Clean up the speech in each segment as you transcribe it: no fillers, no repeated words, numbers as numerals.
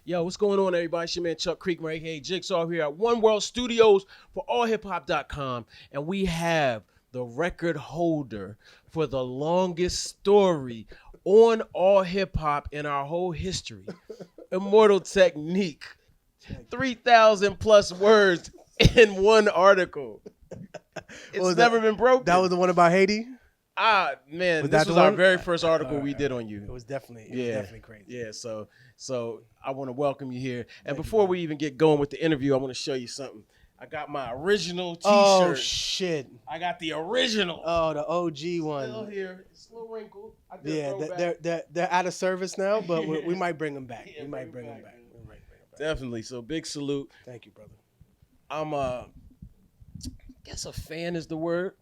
Yo, what's going on, everybody? It's your man Chuck Creekmur, aka Jigsaw, here at WonWorld Studios for allhiphop.com. And we have the record holder for the longest story on all hip hop in our whole history. Immortal Technique. 3,000 plus words in one article. It's never been broken. That was the one about Haiti? Man, this was our very first article we did on you. It was definitely crazy. Yeah, so I want to welcome you here. And before we even get going with the interview, I want to show you something. I got my original T-shirt. Oh, shit. I got the original. Oh, the OG one. Still here. It's a little wrinkled. They're out of service now, but we might bring them back. Yeah, we might bring them back. Definitely. So big salute. Thank you, brother. I'm guess a fan is the word.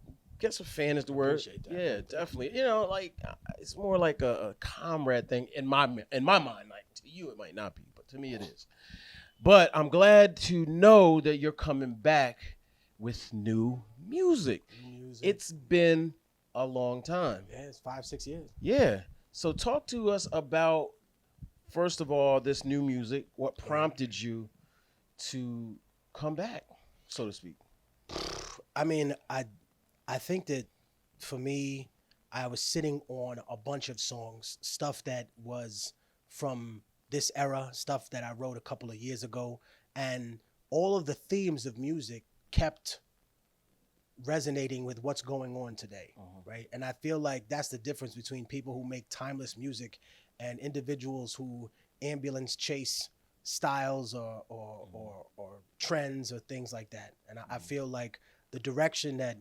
Appreciate that. Yeah, definitely. You know, like it's more like a comrade thing in my mind. Like to you, it might not be, but to me, it is. But I'm glad to know that you're coming back with new music. It's been a long time. Yeah, it's 5-6 years. Yeah. So talk to us about, first of all, this new music. What prompted you to come back, so to speak? I mean, I think that for me, I was sitting on a bunch of songs, stuff that was from this era, stuff that I wrote a couple of years ago, and all of the themes of music kept resonating with what's going on today, right? And I feel like that's the difference between people who make timeless music and individuals who ambulance chase styles or trends or things like that. And I feel like the direction that,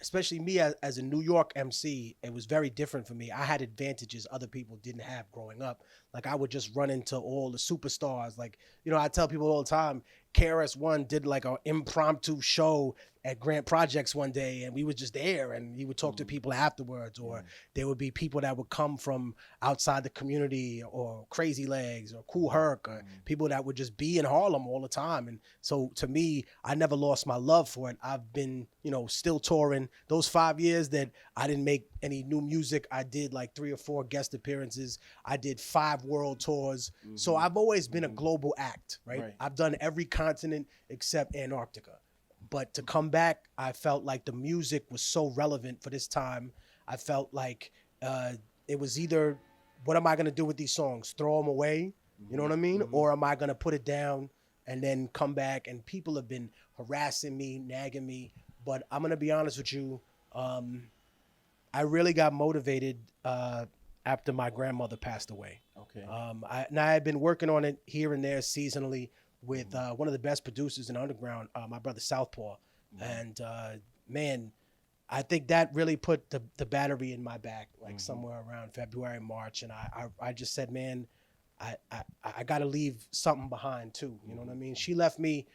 especially me as a New York MC, it was very different for me. I had advantages other people didn't have growing up. Like I would just run into all the superstars. Like, you know, I tell people all the time, KRS-One did like an impromptu show at Grant Projects one day, and we were just there, and he would talk to people afterwards, or there would be people that would come from outside the community, or Crazy Legs, or Kool Herc, or people that would just be in Harlem all the time. And so to me, I never lost my love for it. I've been, you know, still touring. Those 5 years that I didn't make any new music, I did like 3 or 4 guest appearances. I did 5 world tours. So I've always been a global act, right? I've done every continent except Antarctica. But to come back, I felt like the music was so relevant for this time. I felt like it was either, what am I going to do with these songs? Throw them away? You know what I mean? Or am I going to put it down and then come back? And people have been harassing me, nagging me. But I'm going to be honest with you. I really got motivated after my grandmother passed away. Okay. I had been working on it here and there seasonally with one of the best producers in underground, my brother Southpaw. And man, I think that really put the battery in my back, like somewhere around February, March. And I just said, man, I got to leave something behind too. You know what I mean? She left me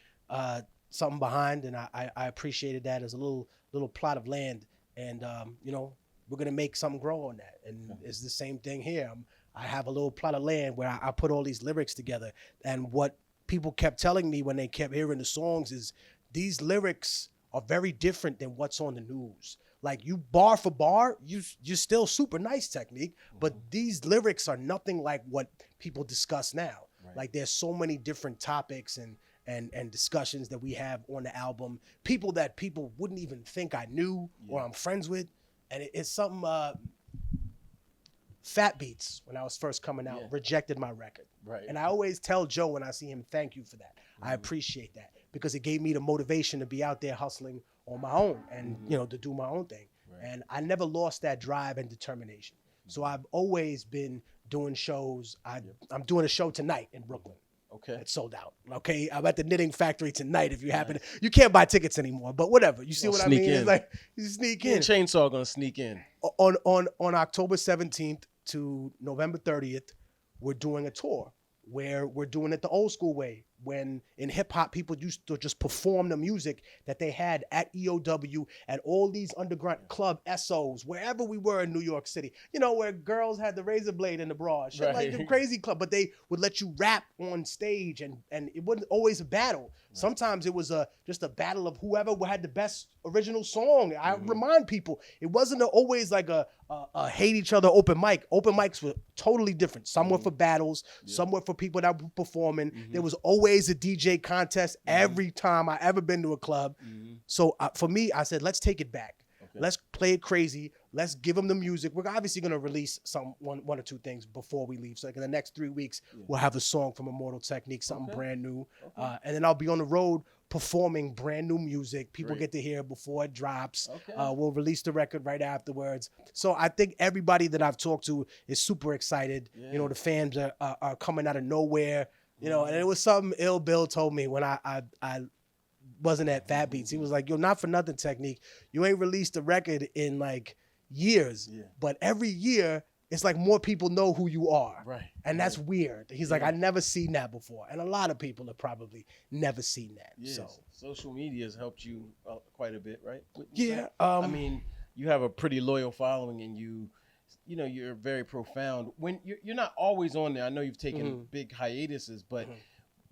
something behind, and I appreciated that as a little plot of land. And, you know, we're going to make something grow on that. And it's the same thing here. I have a little plot of land where I put all these lyrics together. And what people kept telling me when they kept hearing the songs is these lyrics are very different than what's on the news. Like you bar for bar, you're still super nice technique, but these lyrics are nothing like what people discuss now. Like there's so many different topics and discussions that we have on the album. People that people wouldn't even think I knew or I'm friends with. And it's something, Fat Beats, when I was first coming out, rejected my record. And I always tell Joe when I see him, thank you for that. I appreciate that because it gave me the motivation to be out there hustling on my own and, you know, to do my own thing. And I never lost that drive and determination. So I've always been doing shows. I'm doing a show tonight in Brooklyn. Okay. It's sold out. Okay. I'm at the Knitting Factory tonight. If you happen to, you can't buy tickets anymore, but whatever. You see what I mean? It's like you sneak in. Chainsaw gonna sneak in. On October 17th to November 30th, we're doing a tour where we're doing it the old school way. When in hip hop, people used to just perform the music that they had at EOW, at all these underground club SOs, wherever we were in New York City, you know, where girls had the razor blade in the bra, shit like the crazy club, but they would let you rap on stage and it wasn't always a battle. Sometimes it was just a battle of whoever had the best original song. I remind people, it wasn't always like a hate each other open mic. Open mics were totally different. Some were for battles, some were for people that were performing. There was always a DJ contest every time I ever been to a club. So for me, I said, let's take it back. Okay. Let's play it crazy. Let's give them the music. We're obviously going to release one or two things before we leave. So like in the next 3 weeks, we'll have a song from Immortal Technique, something brand new. Okay. And then I'll be on the road performing brand new music. People get to hear it before it drops. Okay. We'll release the record right afterwards. So I think everybody that I've talked to is super excited. Yeah. You know, the fans are coming out of nowhere. You know, and it was something Ill Bill told me when I wasn't at Fat Beats. He was like, yo, not for nothing, Technique. You ain't released a record in like years, but every year it's like more people know who you are. Right. And that's weird. He's like, I never seen that before. And a lot of people have probably never seen that. Yes. So social media has helped you quite a bit, right? Yeah. I mean, you have a pretty loyal following, and you know, you're very profound. When you're not always on there. I know you've taken big hiatuses, but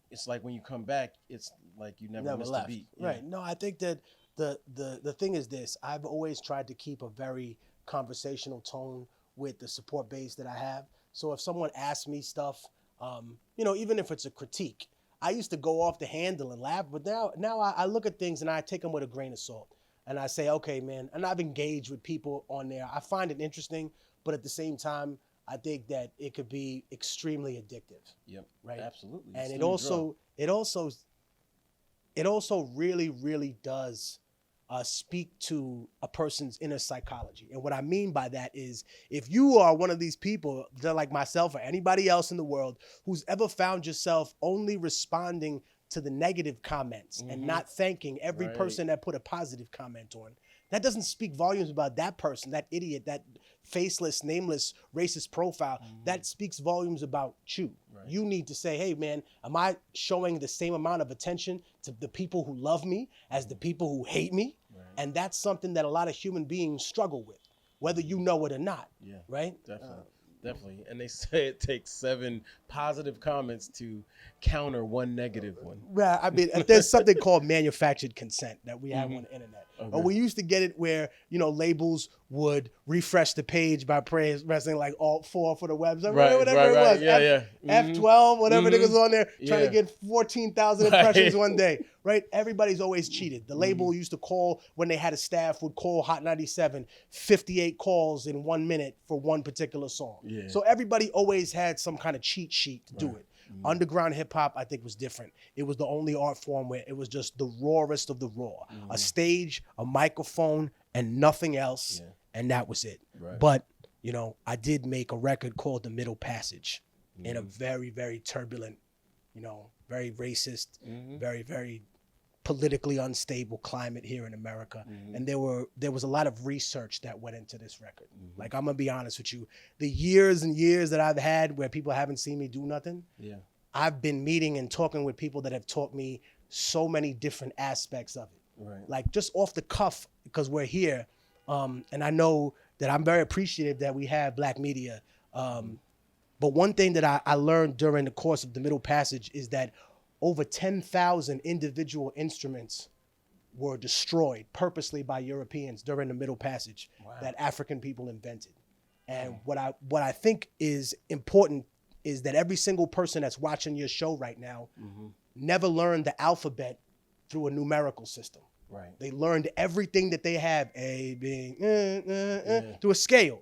it's like when you come back, it's like you never missed a beat. Right. No, I think that the thing is this. I've always tried to keep a very conversational tone with the support base that I have. So if someone asks me stuff, you know, even if it's a critique, I used to go off the handle and laugh, but now I look at things and I take them with a grain of salt. And I say, okay, man, and I've engaged with people on there. I find it interesting, but at the same time, I think that it could be extremely addictive. Yep. Right. Absolutely. And it also really, really does speak to a person's inner psychology. And what I mean by that is, if you are one of these people that, like myself or anybody else in the world, who's ever found yourself only responding to the negative comments and not thanking every person that put a positive comment on, that doesn't speak volumes about that person, that idiot, that faceless, nameless, racist profile. That speaks volumes about you. Right. You need to say, hey, man, am I showing the same amount of attention to the people who love me as the people who hate me? Right. And that's something that a lot of human beings struggle with, whether you know it or not. Yeah, right? Definitely. And they say it takes 7 positive comments to counter 1 negative one. Well, I mean, there's something called manufactured consent that we have on the internet. Okay. Or we used to get it where, you know, labels would refresh the page by pressing like Alt 4 for the website, whatever it was. Yeah, F12, whatever niggas on there, trying to get 14,000 impressions one day, right? Everybody's always cheated. The label used to call, when they had a staff, would call Hot 97, 58 calls in 1 minute for one particular song. Yeah. So everybody always had some kind of cheat sheet to do it. Underground hip hop, I think, was different. It was the only art form where it was just the rawest of the raw. A stage, a microphone, and nothing else. Yeah. And that was it. Right. But, you know, I did make a record called The Middle Passage in a very, very turbulent, you know, very racist, very, very politically unstable climate here in America. And there was a lot of research that went into this record. Like, I'm gonna be honest with you, the years and years that I've had where people haven't seen me do nothing, I've been meeting and talking with people that have taught me so many different aspects of it. Right. Like, just off the cuff, because we're here, and I know that I'm very appreciative that we have Black media. But one thing that I learned during the course of The Middle Passage is that over 10,000 individual instruments were destroyed purposely by Europeans during the Middle Passage that African people invented. And what I think is important is that every single person that's watching your show right now never learned the alphabet through a numerical system. Right. They learned everything that they have, A, B, through a scale.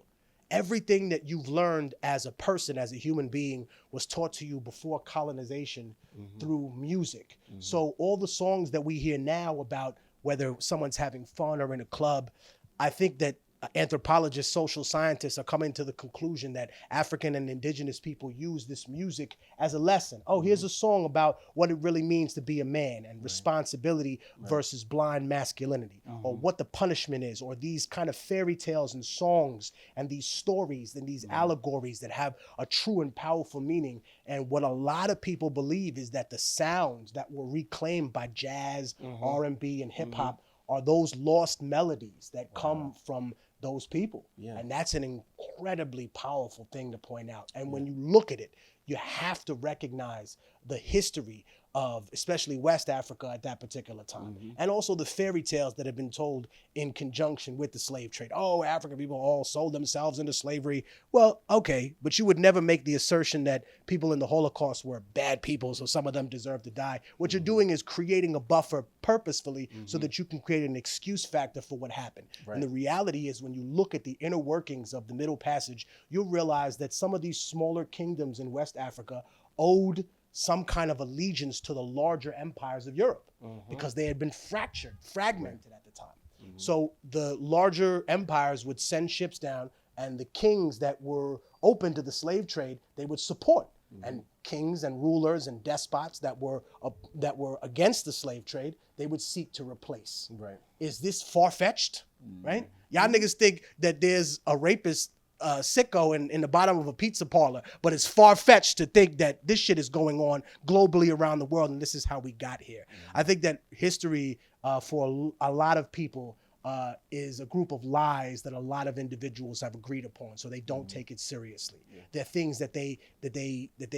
Everything that you've learned as a person, as a human being, was taught to you before colonization through music. So all the songs that we hear now about whether someone's having fun or in a club, I think that anthropologists, social scientists are coming to the conclusion that African and indigenous people use this music as a lesson. Oh, here's a song about what it really means to be a man and responsibility versus blind masculinity, or what the punishment is, or these kind of fairy tales and songs and these stories and these allegories that have a true and powerful meaning. And what a lot of people believe is that the sounds that were reclaimed by jazz, R&B, and hip hop are those lost melodies that come from those people. And that's an incredibly powerful thing to point out. And when you look at it, you have to recognize the history of especially West Africa at that particular time. And also the fairy tales that have been told in conjunction with the slave trade. Oh, African people all sold themselves into slavery. Well, okay, but you would never make the assertion that people in the Holocaust were bad people, so some of them deserve to die. What you're doing is creating a buffer purposefully so that you can create an excuse factor for what happened. Right. And the reality is when you look at the inner workings of the Middle Passage, you'll realize that some of these smaller kingdoms in West Africa owed some kind of allegiance to the larger empires of Europe because they had been fragmented at the time. So the larger empires would send ships down, and the kings that were open to the slave trade, they would support. And kings and rulers and despots that were against the slave trade, they would seek to replace. Right. Is this far-fetched? Right? Y'all niggas think that there's a rapist sicko in the bottom of a pizza parlor, but it's far-fetched to think that this shit is going on globally around the world, and this is how we got here. I think that history for a lot of people is a group of lies that a lot of individuals have agreed upon, so they don't take it seriously. They're things that they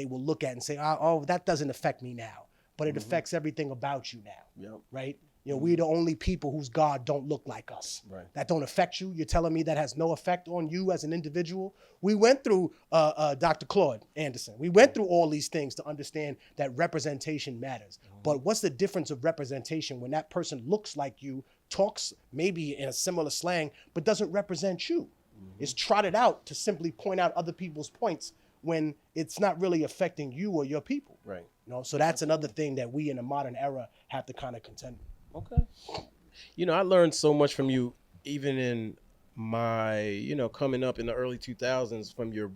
will look at and say, oh, that doesn't affect me now, but it affects everything about you now, right? You know, we're the only people whose God don't look like us. Right. That don't affect you. You're telling me that has no effect on you as an individual? We went through Dr. Claude Anderson. We went through all these things to understand that representation matters. But what's the difference of representation when that person looks like you, talks maybe in a similar slang, but doesn't represent you? It's trotted out to simply point out other people's points when it's not really affecting you or your people. Right. You know, so that's another thing that we in the modern era have to kind of contend with. Okay. You know, I learned so much from you, even in my, you know, coming up in the early 2000s, from your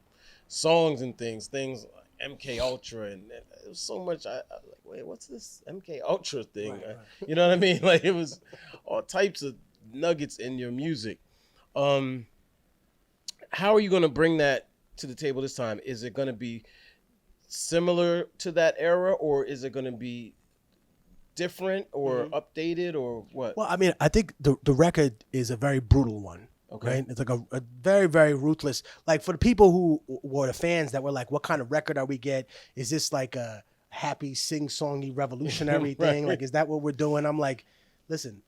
songs and things like MK Ultra, and it was so much. I like, wait, what's this MK Ultra thing? Right. You know what I mean? Like, it was all types of nuggets in your music. How are you going to bring that to the table this time? Is it going to be similar to that era, or is it going to be different or updated, or what? Well, I mean, I think the record is a very brutal one. Okay. Right? It's like a very, very ruthless. Like, for the people who were the fans that were like, what kind of record are we get? Is this like a happy, sing-songy, revolutionary thing? Like, is that what we're doing? I'm like, listen,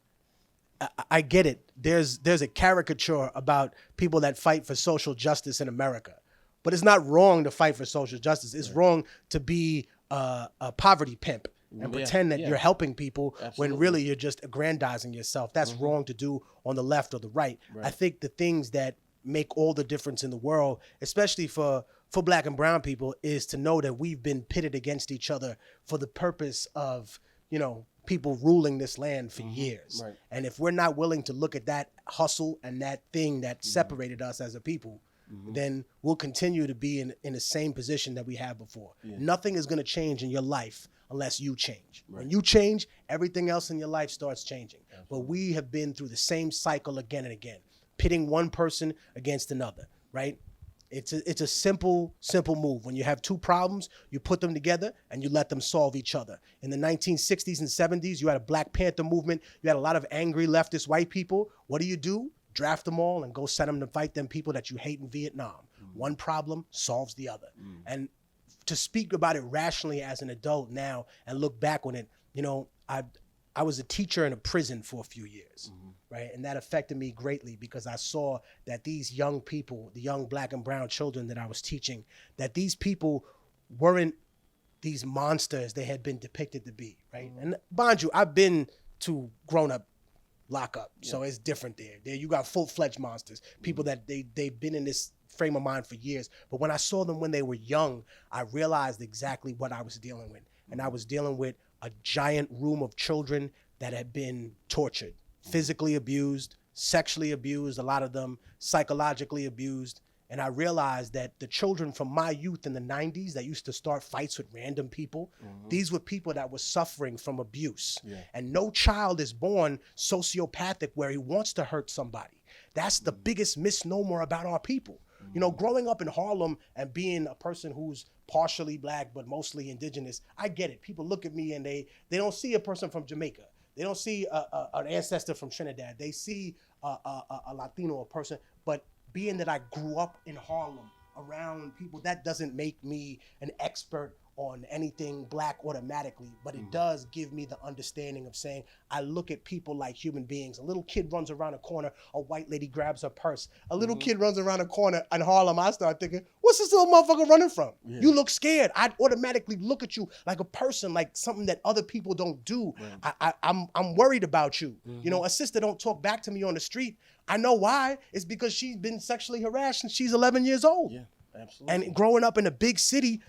I get it. There's a caricature about people that fight for social justice in America. But it's not wrong to fight for social justice. It's wrong to be a poverty pimp and pretend that you're helping people when really you're just aggrandizing yourself. That's wrong to do on the left or the right. I think the things that make all the difference in the world, especially for Black and brown people, is to know that we've been pitted against each other for the purpose of, you know, people ruling this land for years. Right. And if we're not willing to look at that hustle and that thing that separated us as a people, then we'll continue to be in the same position that we have before. Nothing is going to change in your life unless you change. When you change, everything else in your life starts changing. But we have been through the same cycle again and again, pitting one person against another, right? It's a simple move. When you have two problems, you put them together and you let them solve each other. In the 1960s and 70s, you had a Black Panther movement. You had a lot of angry leftist white people. What do? Draft them all and go send them to fight them people that you hate in Vietnam. One problem solves the other. And to speak about it rationally as an adult now and look back on it, you know, I was a teacher in a prison for a few years, right? And that affected me greatly because I saw that these young people, the young Black and brown children that I was teaching, that these people weren't these monsters they had been depicted to be, right? And mind you, I've been to grown-up lockup, so it's different there. There you got full-fledged monsters, people that they've been in this frame of mind for years. But when I saw them when they were young, I realized exactly what I was dealing with. And I was dealing with a giant room of children that had been tortured, physically abused, sexually abused, a lot of them psychologically abused. And I realized that the children from my youth in the 90s that used to start fights with random people, these were people that were suffering from abuse. And no child is born sociopathic where he wants to hurt somebody. That's the biggest misnomer about our people. You know, growing up in Harlem and being a person who's partially Black but mostly indigenous, I get it. People look at me and they don't see a person from Jamaica. They don't see an ancestor from Trinidad. They see a Latino, a person. But being that I grew up in Harlem around people, that doesn't make me an expert on anything black automatically, but it does give me the understanding of saying I look at people like human beings. A little kid runs around a corner, a white lady grabs her purse. A little kid runs around a corner in Harlem. I start thinking, what's this little motherfucker running from? Yeah. You look scared. I'd automatically look at you like a person, like something that other people don't do. Right. I'm worried about you. You know, a sister don't talk back to me on the street. I know why. It's because she's been sexually harassed since she's 11 years old. Yeah, absolutely. And growing up in a big city,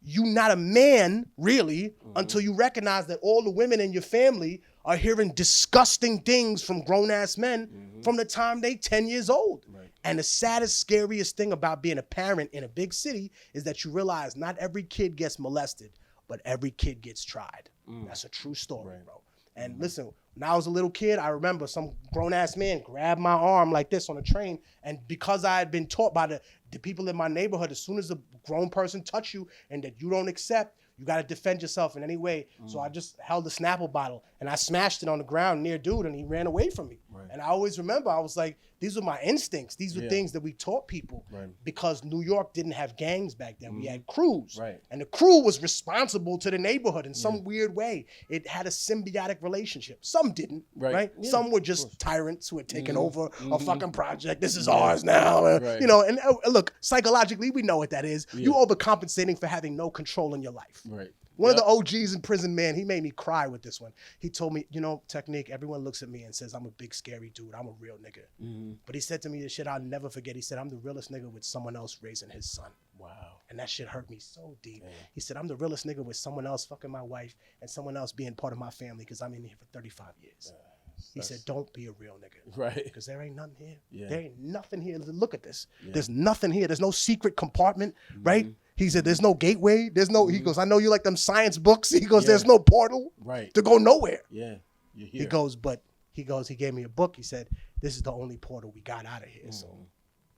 you not a man, really, until you recognize that all the women in your family are hearing disgusting things from grown-ass men from the time they 10 years old. Right. And the saddest, scariest thing about being a parent in a big city is that you realize not every kid gets molested, but every kid gets tried. That's a true story, bro. And listen, when I was a little kid, I remember some grown-ass man grabbed my arm like this on a train, and because I had been taught by the people in my neighborhood, as soon as a grown person touch you and that you don't accept, you got to defend yourself in any way. So I just held a Snapple bottle and I smashed it on the ground near dude, and he ran away from me. Right. And I always remember, I was like, these were my instincts. These were things that we taught people because New York didn't have gangs back then. We had crews. Right. And the crew was responsible to the neighborhood in some weird way. It had a symbiotic relationship. Some didn't, right? Yeah, some were just tyrants who had taken over a fucking project. This is ours now. You know, and look, psychologically, we know what that is. You overcompensating for having no control in your life. Right. One of the OGs in prison, man, he made me cry with this one. He told me, you know, Technique, everyone looks at me and says, I'm a big, scary dude. I'm a real nigga. But he said to me this shit I'll never forget. He said, I'm the realest nigga with someone else raising his son. Wow. And that shit hurt me so deep. He said, I'm the realest nigga with someone else fucking my wife and someone else being part of my family because I'm in here for 35 years. He said, don't be a real nigga. Right. Because there ain't nothing here. Yeah. There ain't nothing here. Look at this. There's nothing here. There's no secret compartment, right? He said, there's no gateway. There's no, he goes, I know you like them science books. He goes, there's no portal to go nowhere. Yeah. You're here. He goes, he gave me a book. He said, this is the only portal we got out of here. So,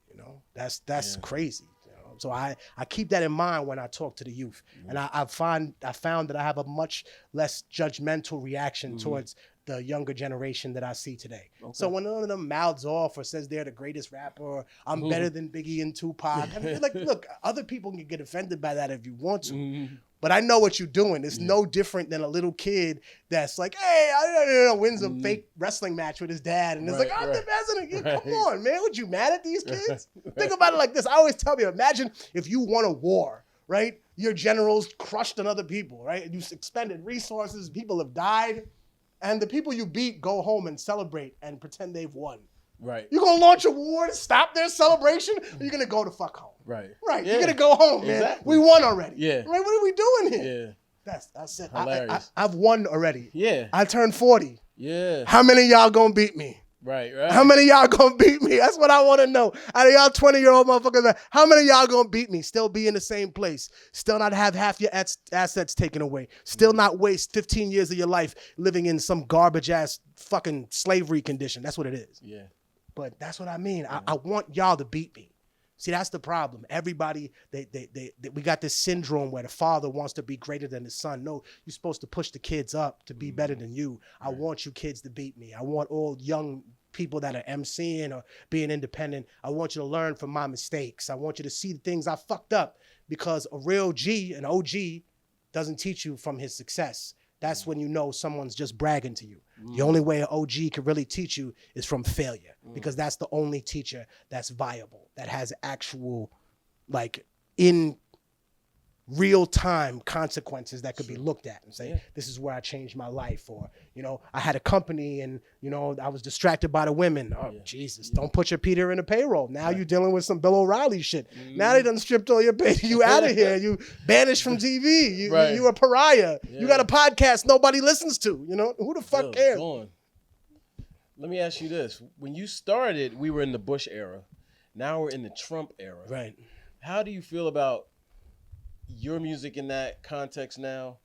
you know, that's crazy. You know? So I keep that in mind when I talk to the youth. And I found that I have a much less judgmental reaction towards the younger generation that I see today. So when none of them mouths off or says they're the greatest rapper, or I'm better than Biggie and Tupac, I mean, like, look, other people can get offended by that if you want to. But I know what you're doing. It's no different than a little kid that's like, hey, I wins a fake wrestling match with his dad. And it's like, I'm the best. Come on, man. Would you mad at these kids? Think about it like this. I always tell you, imagine if you won a war, right? Your generals crushed on other people, right? You expended resources. People have died. And the people you beat go home and celebrate and pretend they've won. Right. You gonna launch a war to stop their celebration? Or you gonna go to fuck home? Right. Right. Yeah. You're gonna go home, man. Exactly. We won already. Yeah. Right. What are we doing here? Yeah. That's it. Hilarious. I've won already. Yeah. I turned 40. Yeah. How many of y'all gonna beat me? Right. How many of y'all gonna beat me? That's what I want to know. Out of y'all 20-year-old motherfuckers, how many of y'all gonna beat me? Still be in the same place. Still not have half your assets taken away. Still not waste 15 years of your life living in some garbage ass fucking slavery condition. That's what it is. Yeah. But that's what I mean. I want y'all to beat me. See, that's the problem. Everybody, we got this syndrome where the father wants to be greater than the son. No, you're supposed to push the kids up to be better than you. I want you kids to beat me. I want all young people that are emceeing or being independent. I want you to learn from my mistakes. I want you to see the things I fucked up, because a real G, an OG, doesn't teach you from his success. That's when you know someone's just bragging to you. The only way an OG can really teach you is from failure, because that's the only teacher that's viable, that has actual, like, in real time consequences that could be looked at and say, this is where I changed my life. Or, you know, I had a company and, you know, I was distracted by the women. Oh, Jesus, don't put your Peter in a payroll. Now you're dealing with some Bill O'Reilly shit. Now they done stripped all your pay. You out of here. You banished from TV. You a pariah. You got a podcast nobody listens to. You know, who the fuck cares? Let me ask you this. When you started, we were in the Bush era. Now we're in the Trump era. Right. How do you feel about your music in that context now?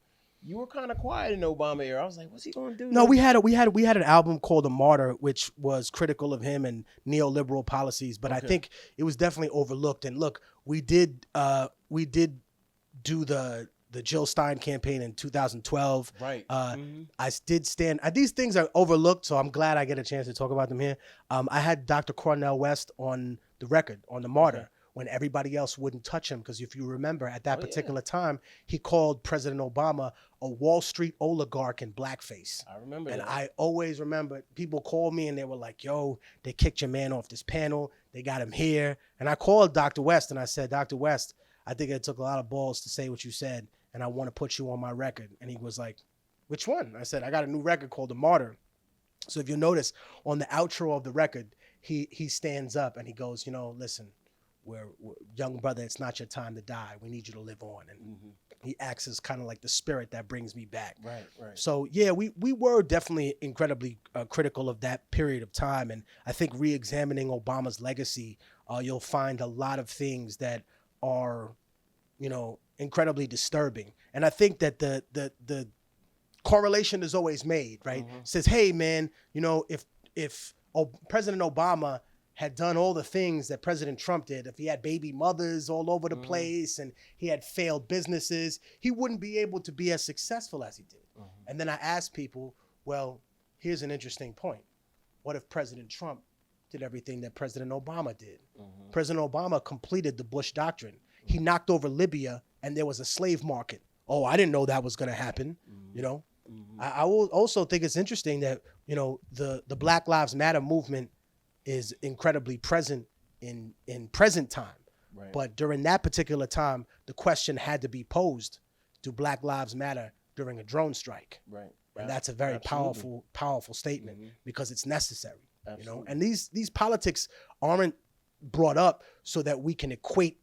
You were kind of quiet in the Obama era. I was like, what's he going to do? No, we had an album called The Martyr, which was critical of him and neoliberal policies, but I think it was definitely overlooked. And look, we did do the Jill Stein campaign in 2012. Right. I did stand. These things are overlooked, so I'm glad I get a chance to talk about them here. I had Dr. Cornel West on the record, on The Martyr, when everybody else wouldn't touch him. Because if you remember, at that particular time, he called President Obama a Wall Street oligarch in blackface. I remember and that. I always remember people called me and they were like, yo, they kicked your man off this panel. They got him here. And I called Dr. West and I said, Dr. West, I think it took a lot of balls to say what you said, and I want to put you on my record. And he was like, which one? I said, I got a new record called The Martyr. So if you notice on the outro of the record, he stands up and he goes, listen, we're young brother, it's not your time to die. We need you to live on. And he acts as kind of like the spirit that brings me back. Right. So yeah, we were definitely incredibly critical of that period of time. And I think re-examining Obama's legacy, you'll find a lot of things that are, incredibly disturbing. And I think that the correlation is always made, right? Says, hey man, if President Obama had done all the things that President Trump did, if he had baby mothers all over the place and he had failed businesses, he wouldn't be able to be as successful as he did. And then I asked people, well, here's an interesting point. What if President Trump did everything that President Obama did? President Obama completed the Bush Doctrine. He knocked over Libya and there was a slave market. Oh, I didn't know that was going to happen, I will also think it's interesting that, the Black Lives Matter movement is incredibly present in present time. Right. But during that particular time, the question had to be posed, do Black Lives matter during a drone strike? Right. And that's a very powerful statement because it's necessary. Absolutely. And these politics aren't brought up so that we can equate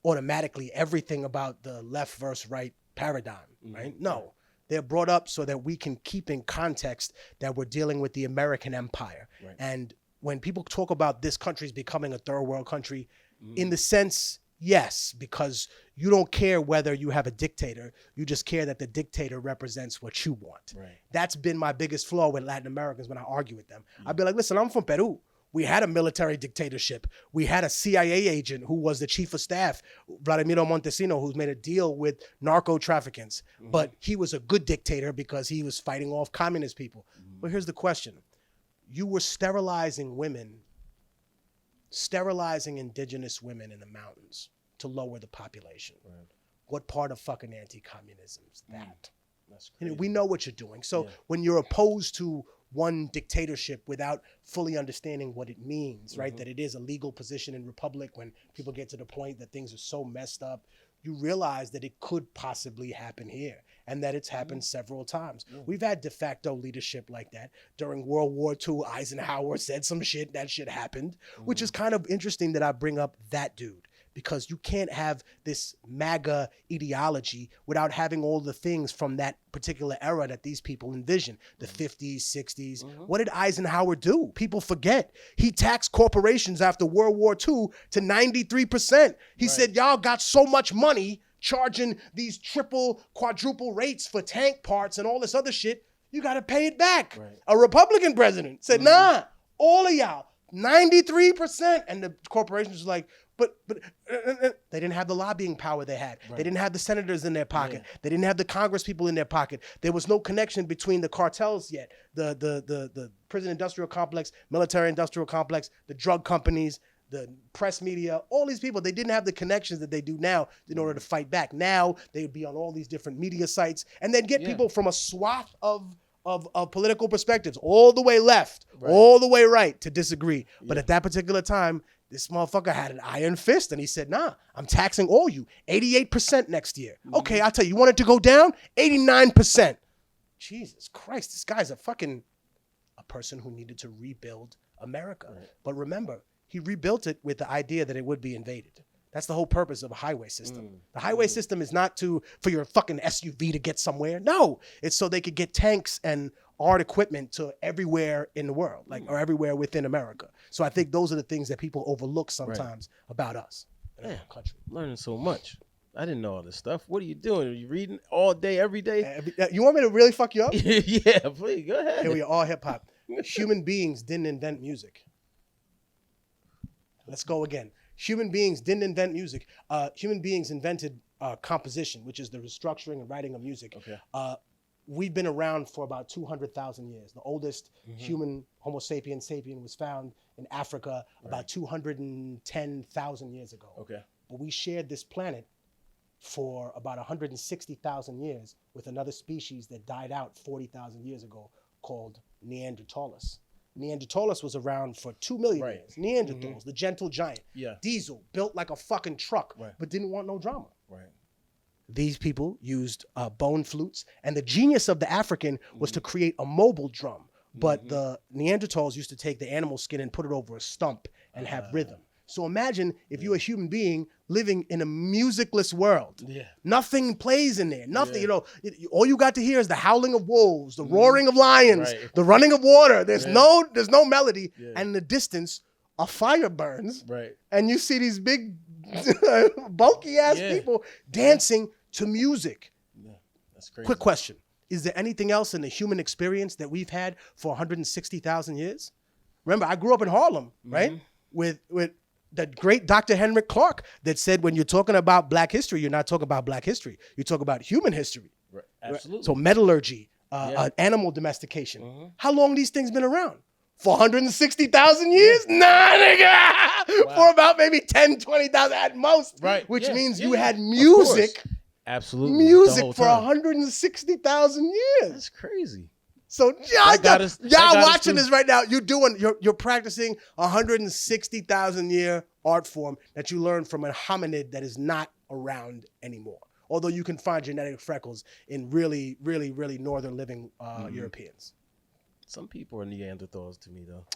automatically everything about the left versus right paradigm, right? No. They're brought up so that we can keep in context that we're dealing with the American empire. Right. And when people talk about this country's becoming a third world country, in the sense, yes, because you don't care whether you have a dictator. You just care that the dictator represents what you want. Right. That's been my biggest flaw with Latin Americans when I argue with them. I'd be like, listen, I'm from Peru. We had a military dictatorship. We had a CIA agent who was the chief of staff, Vladimiro Montesino, who's made a deal with narco traffickants. But he was a good dictator because he was fighting off communist people. But here's the question. You were sterilizing women, sterilizing indigenous women in the mountains to lower the population. Right. What part of fucking anti-communism is that? That's crazy. We know what you're doing. So when you're opposed to one dictatorship without fully understanding what it means, right? That it is a legal position in republic, when people get to the point that things are so messed up, you realize that it could possibly happen here and that it's happened several times. We've had de facto leadership like that. During World War II, Eisenhower said some shit, that shit happened, which is kind of interesting that I bring up that dude. Because you can't have this MAGA ideology without having all the things from that particular era that these people envision, the 50s, 60s. What did Eisenhower do? People forget. He taxed corporations after World War II to 93%. He said, y'all got so much money charging these triple, quadruple rates for tank parts and all this other shit, you got to pay it back. Right. A Republican president said, nah, all of y'all, 93%. And the corporations was like, but they didn't have the lobbying power they had. Right. They didn't have the senators in their pocket. Yeah. They didn't have the Congress people in their pocket. There was no connection between the cartels yet. The prison industrial complex, military industrial complex, the drug companies, the press media, all these people, they didn't have the connections that they do now in order to fight back. Now they would be on all these different media sites and then get people from a swath of political perspectives, all the way left, all the way right, to disagree. But at that particular time, this motherfucker had an iron fist and he said, nah, I'm taxing all you 88% next year. Okay, I'll tell you, you want it to go down? 89%. Jesus Christ, this guy's a person who needed to rebuild America. Right. But remember, he rebuilt it with the idea that it would be invaded. That's the whole purpose of a highway system. The highway system is not for your fucking SUV to get somewhere. No, it's so they could get tanks and art equipment to everywhere in the world, or everywhere within America. So I think those are the things that people overlook sometimes about us in our country. Learning so much. I didn't know all this stuff. What are you doing? Are you reading all day, every day? You want me to really fuck you up? Yeah, please, go ahead. Here we are, all hip hop. Human beings didn't invent music. Let's go again. Human beings didn't invent music. Human beings invented composition, which is the restructuring and writing of music. Okay. We've been around for about 200,000 years. The oldest human, Homo sapien, was found in Africa about 210,000 years ago. Okay. But we shared this planet for about 160,000 years with another species that died out 40,000 years ago called Neanderthals. Neanderthals was around for 2 million years. Neanderthals, the gentle giant. Yeah. Diesel, built like a fucking truck, but didn't want no drama. Right. These people used bone flutes, and the genius of the African was to create a mobile drum. But the Neanderthals used to take the animal skin and put it over a stump and have rhythm. So imagine if you're a human being living in a musicless world. Yeah. Nothing plays in there. Nothing, all you got to hear is the howling of wolves, the roaring of lions, the running of water. There's no melody. Yeah. And in the distance, a fire burns. Right. And you see these big, bulky ass people dancing to music. Yeah. That's crazy. Quick question. Is there anything else in the human experience that we've had for 160,000 years? Remember, I grew up in Harlem, right? With the great Dr. Henrik Clark that said when you're talking about black history, you're not talking about black history. You talk about human history. Right. Absolutely. So metallurgy, animal domestication. How long these things been around? For 160,000 years? Nah, nigga. Wow. For about maybe 10, 20,000 at most. Right. Which means you had music. Absolutely. Music for 160,000 years. That's crazy. So y'all watching this right now. You're practicing 160,000 year art form that you learned from a hominid that is not around anymore. Although you can find genetic freckles in really, really, really northern living Europeans. Some people are Neanderthals to me, though.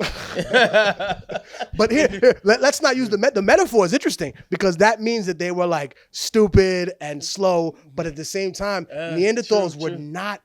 But here, let's not use the metaphor is interesting because that means that they were like stupid and slow, but at the same time, Neanderthals were not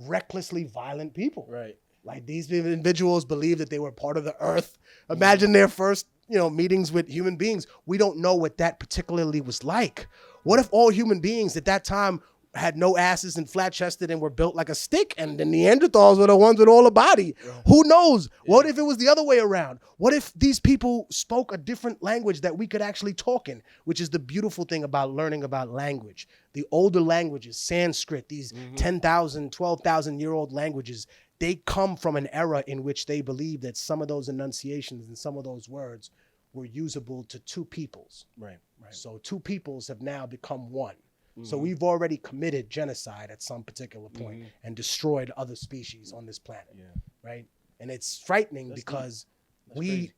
recklessly violent people. Right. Like these individuals believed that they were part of the earth. Imagine their first, meetings with human beings. We don't know what that particularly was like. What if all human beings at that time had no asses and flat-chested and were built like a stick, and the Neanderthals were the ones with all the body? Right. Who knows? Yeah. What if it was the other way around? What if these people spoke a different language that we could actually talk in, which is the beautiful thing about learning about language. The older languages, Sanskrit, these 10,000, 12,000-year-old languages, they come from an era in which they believe that some of those enunciations and some of those words were usable to two peoples. Right. So two peoples have now become one. So we've already committed genocide at some particular point and destroyed other species on this planet, right? And it's frightening because we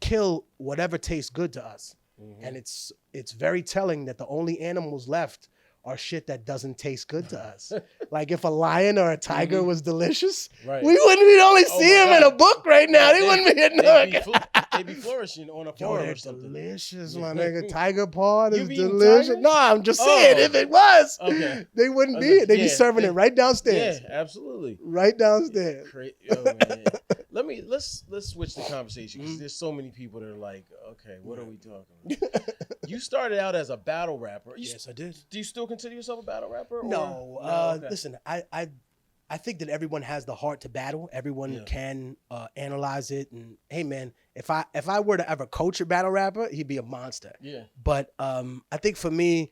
kill whatever tastes good to us, and it's very telling that the only animals left are shit that doesn't taste good to us. Like if a lion or a tiger was delicious, we'd only see them in a book right now. They wouldn't be hitting They be flourishing on a farm or something. Delicious, my nigga. Tiger paw is delicious. No, I'm just saying, if it was, they wouldn't be. They'd be serving it right downstairs. Yeah, absolutely. Right downstairs. Man. Let's switch the conversation because there's so many people that are like, okay, what are we talking about? You started out as a battle rapper. Yes, I did. Do you still consider yourself a battle rapper? No. Listen, I think that everyone has the heart to battle. Everyone can analyze it. And hey, man, if I were to ever coach a battle rapper, he'd be a monster. Yeah. But I think for me,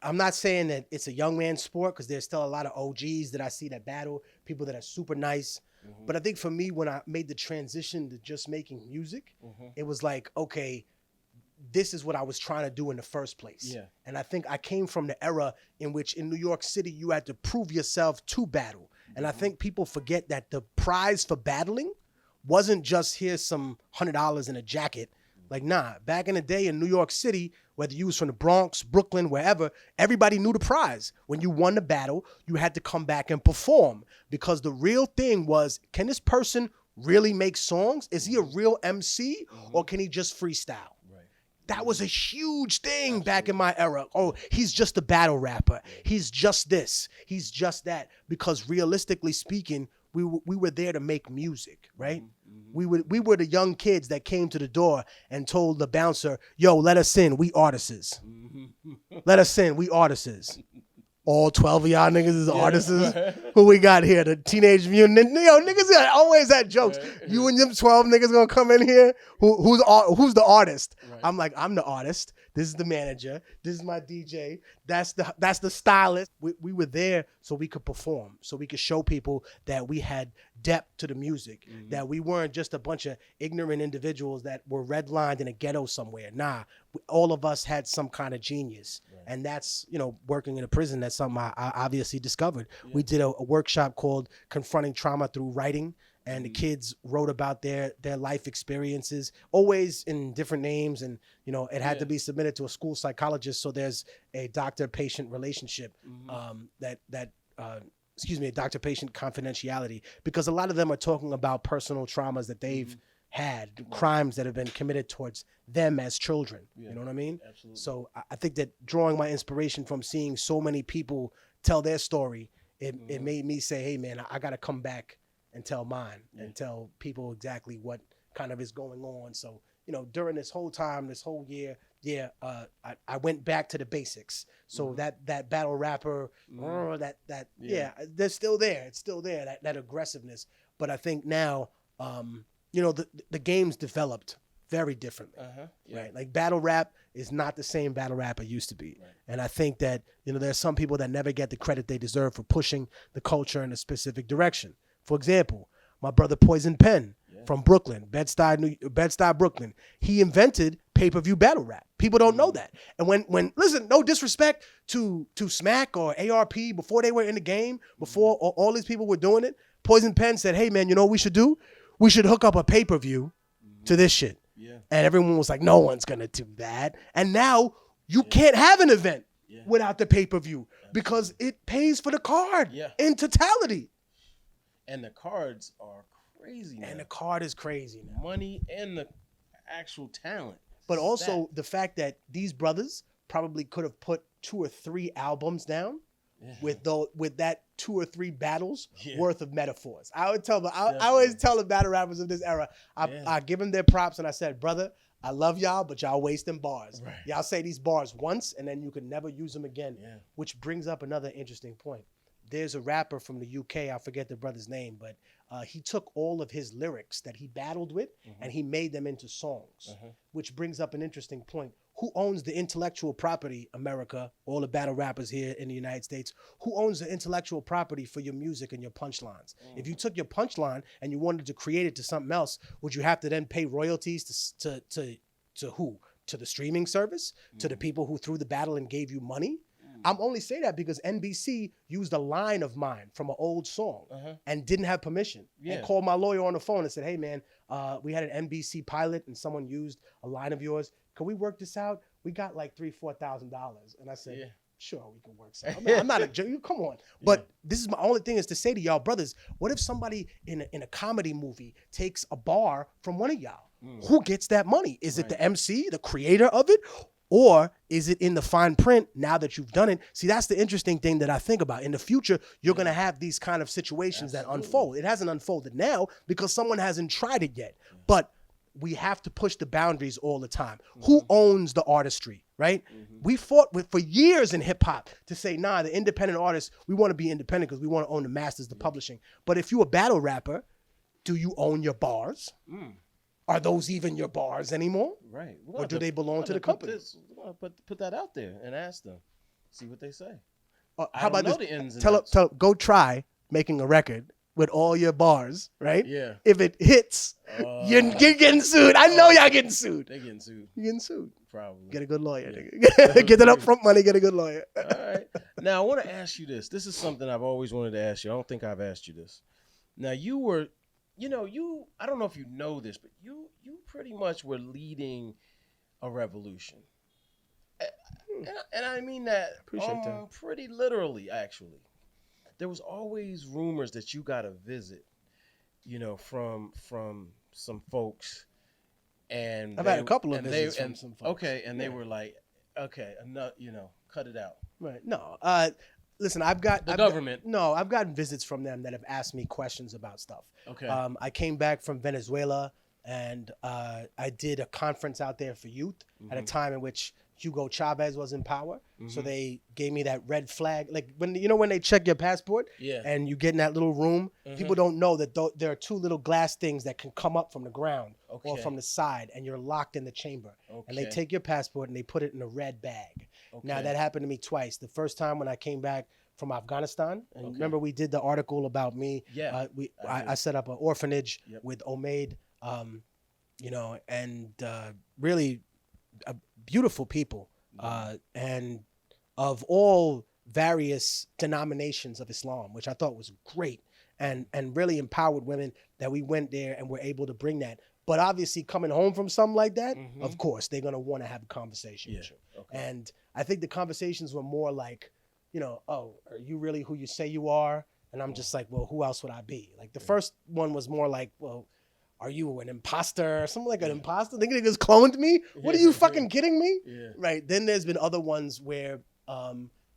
I'm not saying that it's a young man's sport because there's still a lot of OGs that I see that battle, people that are super nice. But I think for me, when I made the transition to just making music, it was like, okay, this is what I was trying to do in the first place. Yeah. And I think I came from the era in which in New York City, you had to prove yourself to battle. And I think people forget that the prize for battling wasn't just here's some $100 in a jacket. Like, nah, back in the day in New York City, whether you was from the Bronx, Brooklyn, wherever, everybody knew the prize. When you won the battle, you had to come back and perform because the real thing was, can this person really make songs? Is he a real MC or can he just freestyle? That was a huge thing back in my era. Oh, he's just a battle rapper. He's just this. He's just that. Because realistically speaking, we were there to make music, right? We were the young kids that came to the door and told the bouncer, yo, let us in. We artists. Let us in. We artists. all 12 of y'all niggas is artists. Who we got here? The Teenage Mutant Ninja. Yo, niggas always had jokes. You and them 12 niggas gonna come in here. Who's the artist? Right. I'm like, I'm the artist. This is the manager. This is my DJ. That's the stylist. We were there so we could perform, so we could show people that we had depth to the music, that we weren't just a bunch of ignorant individuals that were redlined in a ghetto somewhere. Nah, all of us had some kind of genius. Right. And that's, working in a prison, that's something I obviously discovered. Yeah. We did a workshop called Confronting Trauma Through Writing. And the kids wrote about their life experiences, always in different names. And, it had to be submitted to a school psychologist. So there's a doctor-patient relationship, a doctor-patient confidentiality, because a lot of them are talking about personal traumas that they've had, crimes that have been committed towards them as children. Yeah. You know what I mean? Absolutely. So I think that drawing my inspiration from seeing so many people tell their story, it made me say, hey, man, I got to come back and tell mine and tell people exactly what kind of is going on. So, during this whole time, this whole year, I went back to the basics. So that battle rapper, they're still there. It's still there, that aggressiveness. But I think now, the game's developed very differently, right? Like battle rap is not the same battle rap it used to be. Right. And I think that, there's some people that never get the credit they deserve for pushing the culture in a specific direction. For example, my brother Poison Pen from Brooklyn, Bed-Stuy, Brooklyn. He invented pay-per-view battle rap. People don't know that. And when listen, no disrespect to Smack or ARP before they were in the game, before all these people were doing it, Poison Pen said, hey man, you know what we should do? We should hook up a pay-per-view to this shit. Yeah. And everyone was like, no one's gonna do that. And now you can't have an event without the pay-per-view because it pays for the card in totality. And the cards are crazy now. And the card is crazy now. Money and the actual talent. But also the fact that these brothers probably could have put 2 or 3 albums down with that 2 or 3 battles worth of metaphors. I would tell them, I always tell the battle rappers of this era, I give them their props and I said, brother, I love y'all, but y'all wasting bars. Right. Y'all say these bars once and then you can never use them again, which brings up another interesting point. There's a rapper from the UK, I forget the brother's name, but he took all of his lyrics that he battled with and he made them into songs, which brings up an interesting point. Who owns the intellectual property, America, all the battle rappers here in the United States? Who owns the intellectual property for your music and your punchlines? If you took your punchline and you wanted to create it to something else, would you have to then pay royalties to who? To the streaming service? To the people who threw the battle and gave you money? I'm only saying that because NBC used a line of mine from an old song and didn't have permission. And called my lawyer on the phone and said, hey, man, we had an NBC pilot and someone used a line of yours. Can we work this out? We got like $3,000-$4,000. And I said, sure, we can work this out. I'm not a joke. Come on. But this is my only thing is to say to y'all, brothers, what if somebody in a comedy movie takes a bar from one of y'all? Who gets that money? Is it the MC, the creator of it? Or is it in the fine print now that you've done it? See, that's the interesting thing that I think about. In the future, you're going to have these kind of situations that unfold. It hasn't unfolded now because someone hasn't tried it yet. But we have to push the boundaries all the time. Who owns the artistry, right? We fought for years in hip hop to say, nah, the independent artists, we want to be independent because we want to own the masters, the publishing. But if you're a battle rapper, do you own your bars? Are those even your bars anymore? Right. Or do they belong to the company? Put that out there and ask them. See what they say. How about this? Tell go try making a record with all your bars, right? Yeah. If it hits, you're getting sued. I know y'all getting sued. They getting sued. You're getting sued. Probably. Get a good lawyer. Yeah. Get that upfront money. Get a good lawyer. All right. Now, I want to ask you this. This is something I've always wanted to ask you. I don't think I've asked you this. Now, you were... I don't know if you know this, but you pretty much were leading a revolution. And I mean that pretty literally, actually. There was always rumors that you got a visit, from some folks. And I've had a couple of visits from some folks. Okay, and they were like, okay, enough, cut it out. Right. No, listen, I've gotten visits from them that have asked me questions about stuff. Okay. I came back from Venezuela and I did a conference out there for youth at a time in which Hugo Chavez was in power. So Mhm. they gave me that red flag. Like when when they check your passport Yeah. and you get in that little room, Mhm. people don't know that there are two little glass things that can come up from the ground or Okay. from the side, and you're locked in the chamber. And they Okay. take your passport and they put it in a red bag. Now Okay. that happened to me twice. The first time when I came back from Afghanistan, and Okay. remember we did the article about me. Yeah. I set up an orphanage Yep. with Omaid, and really beautiful people, and of all various denominations of Islam, which I thought was great, and really empowered women that we went there and were able to bring that. But obviously coming home from something like that, Mhm. of course, they're going to want to have a conversation with you. Okay. And I think the conversations were more like, oh, are you really who you say you are? And I'm just like, well, who else would I be? Like the first one was more like, well, are you an imposter? Something like an imposter? Think niggas cloned me? What are you fucking kidding me? Yeah. Right. Then there's been other ones where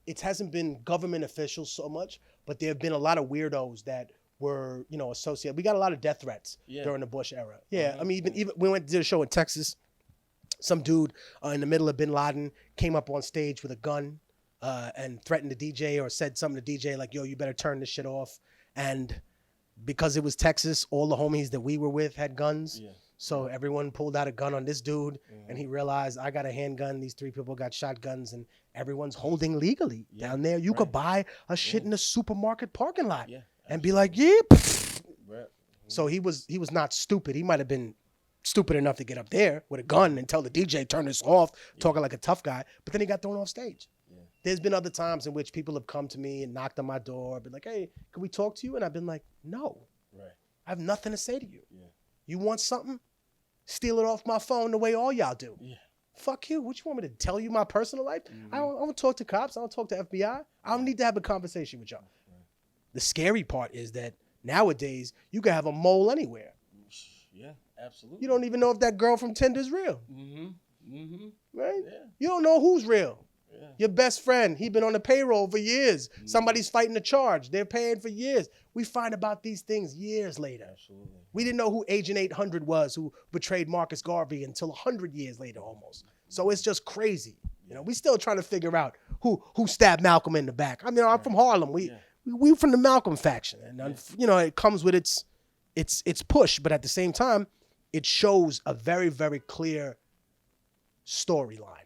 it hasn't been government officials so much, but there have been a lot of weirdos that were, associated. We got a lot of death threats during the Bush era. Yeah. I mean, even we went to do a show in Texas. Some dude in the middle of Bin Laden came up on stage with a gun and threatened the DJ or said something to DJ like, yo, you better turn this shit off. And because it was Texas, all the homies that we were with had guns. Yeah. So everyone pulled out a gun on this dude, and he realized I got a handgun. These three people got shotguns, and everyone's holding legally down there. You could buy a shit in a supermarket parking lot and be like, yeah. Right. So he was not stupid. He might have been stupid enough to get up there with a gun and tell the DJ, turn this off, talking like a tough guy. But then he got thrown off stage. Yeah. There's been other times in which people have come to me and knocked on my door, been like, hey, can we talk to you? And I've been like, no. Right. I have nothing to say to you. Yeah. You want something? Steal it off my phone the way all y'all do. Yeah. Fuck you. What you want me to tell you my personal life? Mm-hmm. I don't talk to cops. I don't talk to FBI. I don't need to have a conversation with y'all. Right. The scary part is that nowadays you can have a mole anywhere. Yeah, absolutely. You don't even know if that girl from Tinder's real. Mm-hmm. Mm-hmm. Right? Yeah. You don't know who's real. Yeah. Your best friend, he been on the payroll for years. Mm-hmm. Somebody's fighting a charge. They're paying for years. We find about these things years later. Absolutely. We didn't know who Agent 800 was, who betrayed Marcus Garvey until 100 years later almost. So it's just crazy. We still trying to figure out who stabbed Malcolm in the back. I mean, I'm from Harlem. We from the Malcolm faction. And, it comes with its push. But at the same time, it shows a very, very clear storyline.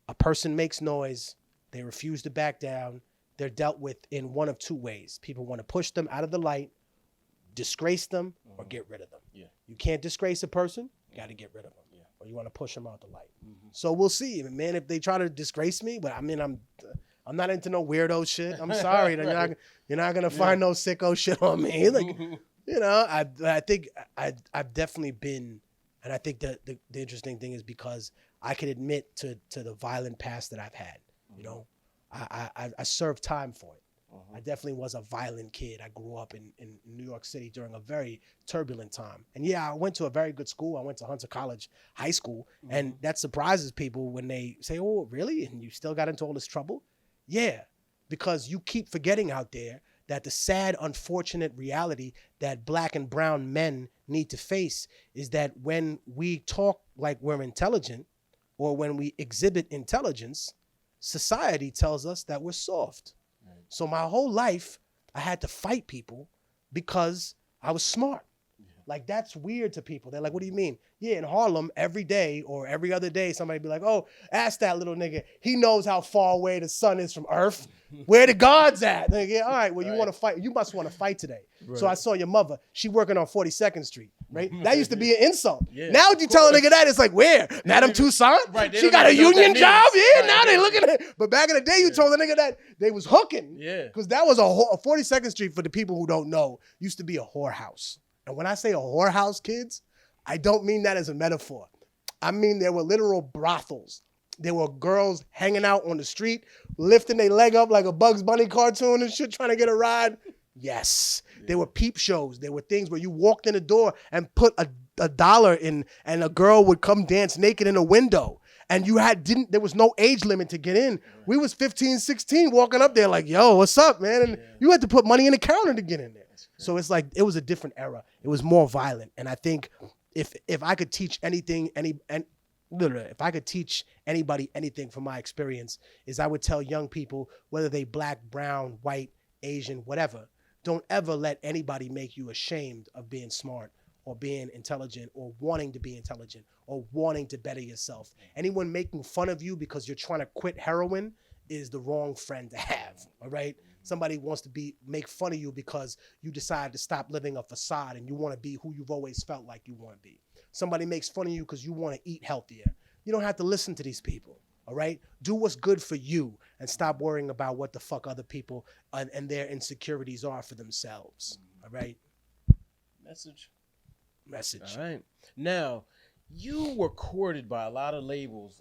A person makes noise. They refuse to back down. They're dealt with in one of two ways. People want to push them out of the light, disgrace them, or get rid of them. Yeah. You can't disgrace a person. You got to get rid of them. Yeah. Or you want to push them out the light. Mm-hmm. So we'll see. Man, if they try to disgrace me, but I mean, I'm not into no weirdo shit. I'm sorry. Right. You're not going to find no sicko shit on me. Like, I think I've definitely been, and I think the interesting thing is because I can admit to the violent past that I've had. I served time for it. I definitely was a violent kid. I grew up in New York City during a very turbulent time. And I went to a very good school. I went to Hunter College High School. And that surprises people when they say, oh, really? And you still got into all this trouble? Yeah, because you keep forgetting out there that the sad, unfortunate reality that black and brown men need to face is that when we talk like we're intelligent or when we exhibit intelligence, society tells us that we're soft. Right. So my whole life, I had to fight people because I was smart. Yeah. Like, that's weird to people. They're like, what do you mean? Yeah, in Harlem, every day or every other day, somebody be like, oh, ask that little nigga. He knows how far away the sun is from Earth. Where the gods at? Like, yeah, all right, well, you want to fight. You must want to fight today. Right. So I saw your mother. She working on 42nd Street, right? That used to be an insult. Yeah, now you tell a nigga that, it's like, where? Madame Toussaint? Right, she got a union job? Yeah, right, now they looking at it. But back in the day, you told the nigga that they was hooking. Yeah. Because that was a 42nd Street, for the people who don't know, used to be a whorehouse. And when I say a whorehouse, kids, I don't mean that as a metaphor. I mean there were literal brothels. There were girls hanging out on the street, lifting their leg up like a Bugs Bunny cartoon and shit, trying to get a ride. Yes. Yeah. There were peep shows. There were things where you walked in the door and put a dollar in, and a girl would come dance naked in a window. And there was no age limit to get in. Right. We was 15, 16 walking up there like, yo, what's up, man? And you had to put money in the counter to get in there. So it's like, it was a different era. It was more violent. And I think if I could teach anything, literally, if I could teach anybody anything from my experience, is I would tell young people, whether they black, brown, white, Asian, whatever, don't ever let anybody make you ashamed of being smart or being intelligent or wanting to be intelligent or wanting to better yourself. Anyone making fun of you because you're trying to quit heroin is the wrong friend to have, all right? Somebody wants to make fun of you because you decide to stop living a facade and you want to be who you've always felt like you want to be. Somebody makes fun of you because you want to eat healthier. You don't have to listen to these people, all right? Do what's good for you and stop worrying about what the fuck other people and their insecurities are for themselves, all right? Message. Message. All right. Now, you were courted by a lot of labels.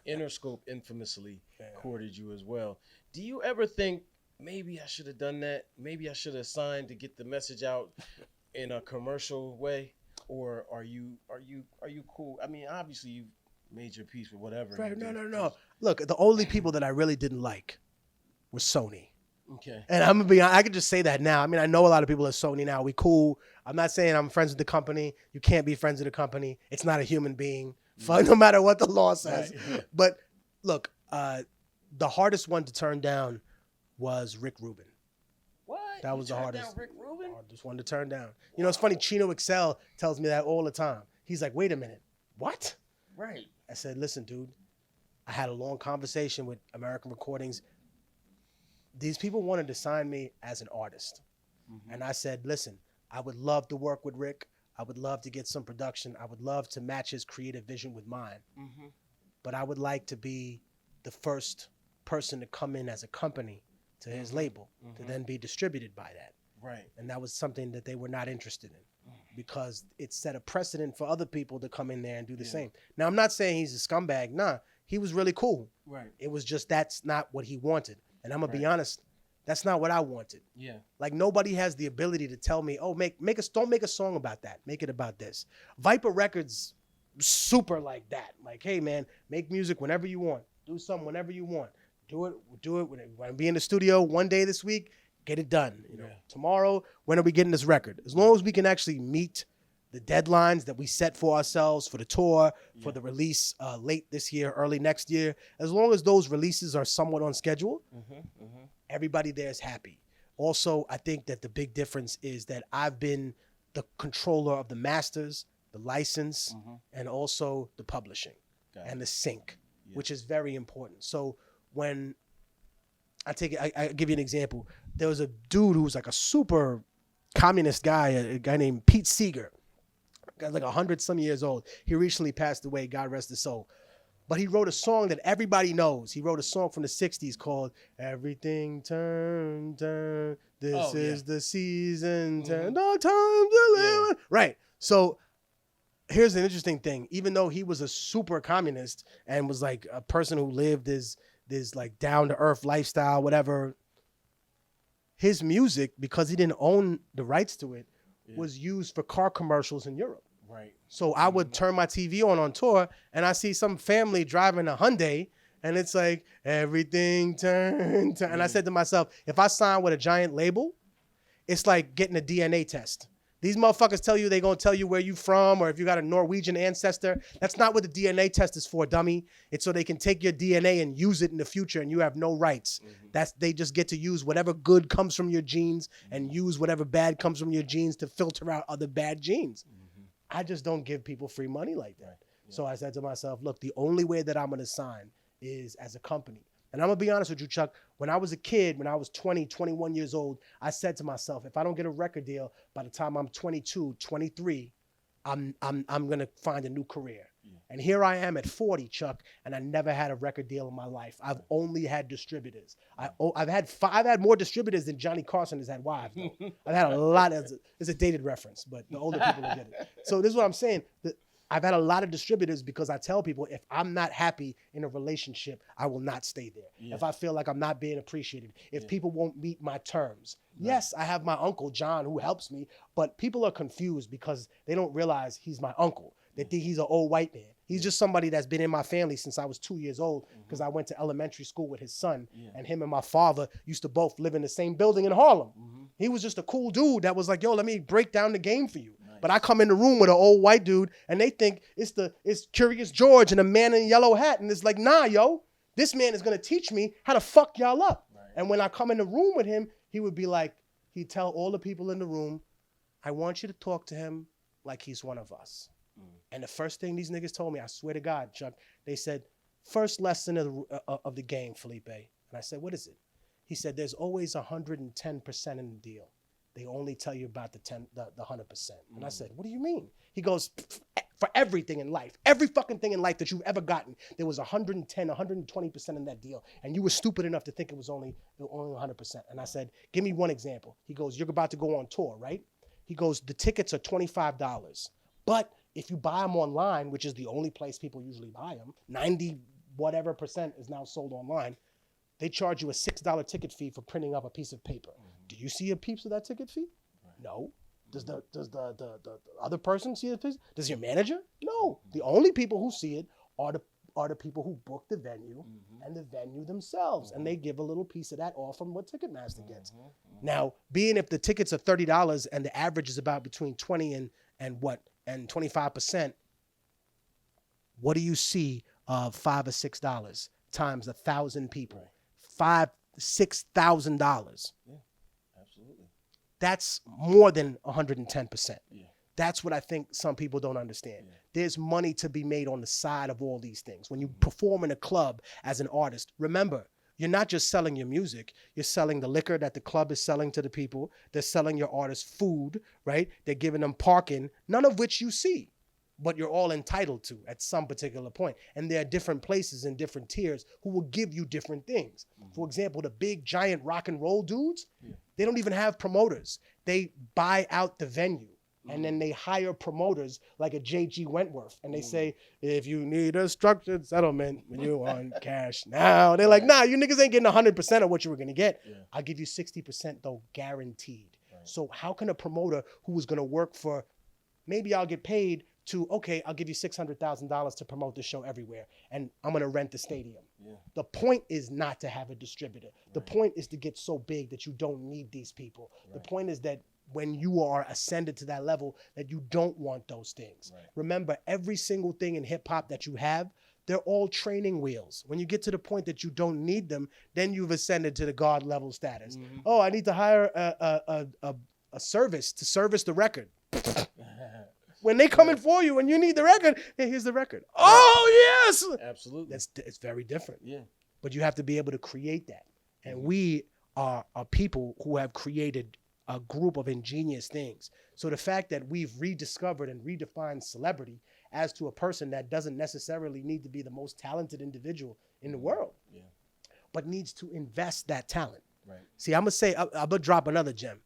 Interscope infamously courted you as well. Do you ever think, maybe I should have done that? Maybe I should have signed to get the message out in a commercial way? Or are you cool? I mean, obviously you made your peace with whatever. Right, no. Look, the only people that I really didn't like was Sony. Okay. And I'm gonna be, I could just say that now. I mean, I know a lot of people at Sony now. We cool. I'm not saying I'm friends with the company. You can't be friends with the company. It's not a human being. Fuck, no matter what the law says. Right. But look, the hardest one to turn down was Rick Rubin. What? That was the hardest. Down Rick Rubin? Hardest one to turn down. You know, it's funny. Chino Excel tells me that all the time. He's like, wait a minute. What? Right. I said, listen, dude, I had a long conversation with American Recordings. These people wanted to sign me as an artist. Mm-hmm. And I said, listen, I would love to work with Rick. I would love to get some production. I would love to match his creative vision with mine. Mm-hmm. But I would like to be the first person to come in as a company to his label, to then be distributed by that. Right. And that was something that they were not interested in because it set a precedent for other people to come in there and do the same. Now, I'm not saying he's a scumbag. Nah, he was really cool. Right. It was just that's not what he wanted. And I'm going to be honest, that's not what I wanted. Yeah. Like, nobody has the ability to tell me, oh, don't make a song about that. Make it about this. Viper Records, super like that. Like, hey, man, make music whenever you want. Do something whenever you want. Do it when I be in the studio one day this week, get it done. You know, tomorrow, when are we getting this record? As long as we can actually meet the deadlines that we set for ourselves for the tour, for the release late this year, early next year, as long as those releases are somewhat on schedule, everybody there is happy. Also, I think that the big difference is that I've been the controller of the masters, the license, and also the publishing and the sync, which is very important. So when I give you an example. There was a dude who was like a super communist guy, a guy named Pete Seeger. Guy's like 100-some years old. He recently passed away, God rest his soul. But he wrote a song that everybody knows. He wrote a song from the 60s called Everything Turn, This is the Season, Turn, No Time to Live. Right. So here's an interesting thing. Even though he was a super communist and was like a person who lived this like down-to-earth lifestyle, whatever, his music, because he didn't own the rights to it, was used for car commercials in Europe. Right. So I would turn my TV on tour, and I see some family driving a Hyundai, and it's like, everything turn. And I said to myself, if I sign with a giant label, it's like getting a DNA test. These motherfuckers tell you they're going to tell you where you from or if you got a Norwegian ancestor. That's not what the DNA test is for, dummy. It's so they can take your DNA and use it in the future and you have no rights. They just get to use whatever good comes from your genes and use whatever bad comes from your genes to filter out other bad genes. I just don't give people free money like that. So I said to myself, look, the only way that I'm going to sign is as a company. And I'm going to be honest with you, Chuck. When I was a kid, when I was 20, 21 years old, I said to myself, if I don't get a record deal by the time I'm 22, 23, I'm going to find a new career. And here I am at 40, Chuck, and I never had a record deal in my life. I've only had distributors. I've had more distributors than Johnny Carson has had wives, though. I've had a lot. It's a dated reference, but the older people will get it. So this is what I'm saying. I've had a lot of distributors because I tell people if I'm not happy in a relationship, I will not stay there. If I feel like I'm not being appreciated, if people won't meet my terms. Yes, I have my uncle, John, who helps me, but people are confused because they don't realize he's my uncle. They think he's an old white man. He's just somebody that's been in my family since I was 2 years old because I went to elementary school with his son and him and my father used to both live in the same building in Harlem. He was just a cool dude that was like, yo, let me break down the game for you. But I come in the room with an old white dude and they think it's Curious George and a man in a yellow hat. And it's like, nah, yo, this man is going to teach me how to fuck y'all up. Right. And when I come in the room with him, he would be like, he'd tell all the people in the room, I want you to talk to him like he's one of us. And the first thing these niggas told me, I swear to God, Chuck, they said, first lesson of the game, Felipe. And I said, what is it? He said, there's always 110% in the deal. They only tell you about the 100%. And I said, what do you mean? He goes, for everything in life, every fucking thing in life that you've ever gotten, there was 110, 120% in that deal. And you were stupid enough to think it was only 100%. And I said, give me one example. He goes, you're about to go on tour, right? He goes, the tickets are $25. But if you buy them online, which is the only place people usually buy them, 90 whatever percent is now sold online, they charge you a $6 ticket fee for printing up a piece of paper. Do you see a piece of that ticket fee? No. Does the other person see it? Does your manager? No. The only people who see it are the people who book the venue and the venue themselves. And they give a little piece of that off from what Ticketmaster gets. Now, being if the tickets are $30 and the average is about between 20 and 25%, what do you see of $5 or $6 times 1,000 people? $6,000. Yeah, absolutely. That's more than 110%. Yeah. That's what I think some people don't understand. Yeah. There's money to be made on the side of all these things. When you perform in a club as an artist, remember, you're not just selling your music. You're selling the liquor that the club is selling to the people. They're selling your artist food, right? They're giving them parking, none of which you see, but you're all entitled to at some particular point. And there are different places and different tiers who will give you different things. For example, the big giant rock and roll dudes, they don't even have promoters. They buy out the venue. And then they hire promoters like a J.G. Wentworth. And they say, if you need a structured settlement, when you want cash now. They're like, nah, you niggas ain't getting 100% of what you were going to get. Yeah. I'll give you 60% though, guaranteed. Right. So how can a promoter who was going to work for, maybe I'll get paid to, okay, I'll give you $600,000 to promote this show everywhere. And I'm going to rent the stadium. Yeah. The point is not to have a distributor. Right. The point is to get so big that you don't need these people. Right. The point is that when you are ascended to that level, that you don't want those things. Right. Remember, every single thing in hip hop that you have, they're all training wheels. When you get to the point that you don't need them, then you've ascended to the God level status. Oh, I need to hire a service to service the record. When they coming for you and you need the record, hey, here's the record. Oh, yes. Absolutely. It's very different. Yeah. But you have to be able to create that. And we are people who have created a group of ingenious things. So the fact that we've rediscovered and redefined celebrity as to a person that doesn't necessarily need to be the most talented individual in the world, but needs to invest that talent. Right. See, I'm gonna drop another gem.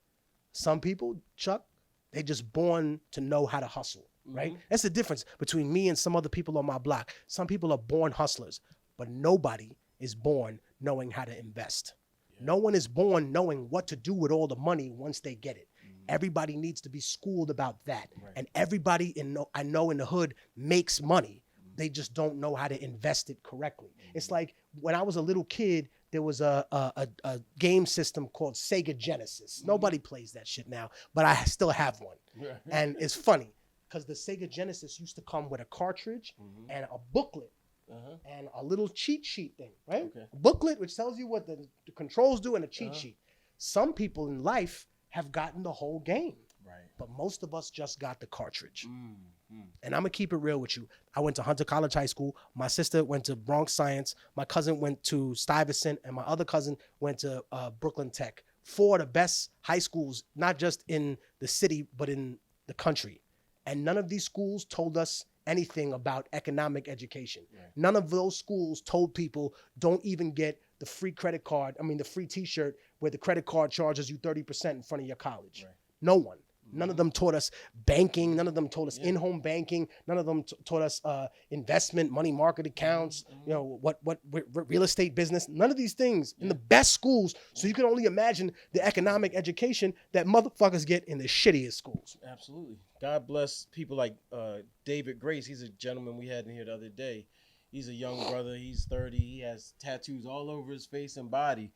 Some people, Chuck, they just born to know how to hustle, right? That's the difference between me and some other people on my block. Some people are born hustlers, but nobody is born knowing how to invest. No one is born knowing what to do with all the money once they get it. Everybody needs to be schooled about that. Right. And everybody I know in the hood makes money. They just don't know how to invest it correctly. It's like when I was a little kid, there was a game system called Sega Genesis. Nobody plays that shit now, but I still have one. And it's funny because the Sega Genesis used to come with a cartridge and a booklet. And a little cheat sheet thing, right? Okay. A booklet which tells you what the controls do and a cheat sheet. Some people in life have gotten the whole game, right? But most of us just got the cartridge. And I'm gonna keep it real with you. I went to Hunter College High School. My sister went to Bronx Science. My cousin went to Stuyvesant, and my other cousin went to Brooklyn Tech. 4 of the best high schools, not just in the city, but in the country. And none of these schools told us anything about economic education. Right. None of those schools told people don't even get the free the free t-shirt where the credit card charges you 30% in front of your college. Right. No one. None of them taught us banking. None of them taught us in-home banking. None of them taught us investment, money market accounts, what real estate business. None of these things in the best schools. So you can only imagine the economic education that motherfuckers get in the shittiest schools. Absolutely. God bless people like David Grace. He's a gentleman we had in here the other day. He's a young brother. He's 30. He has tattoos all over his face and body.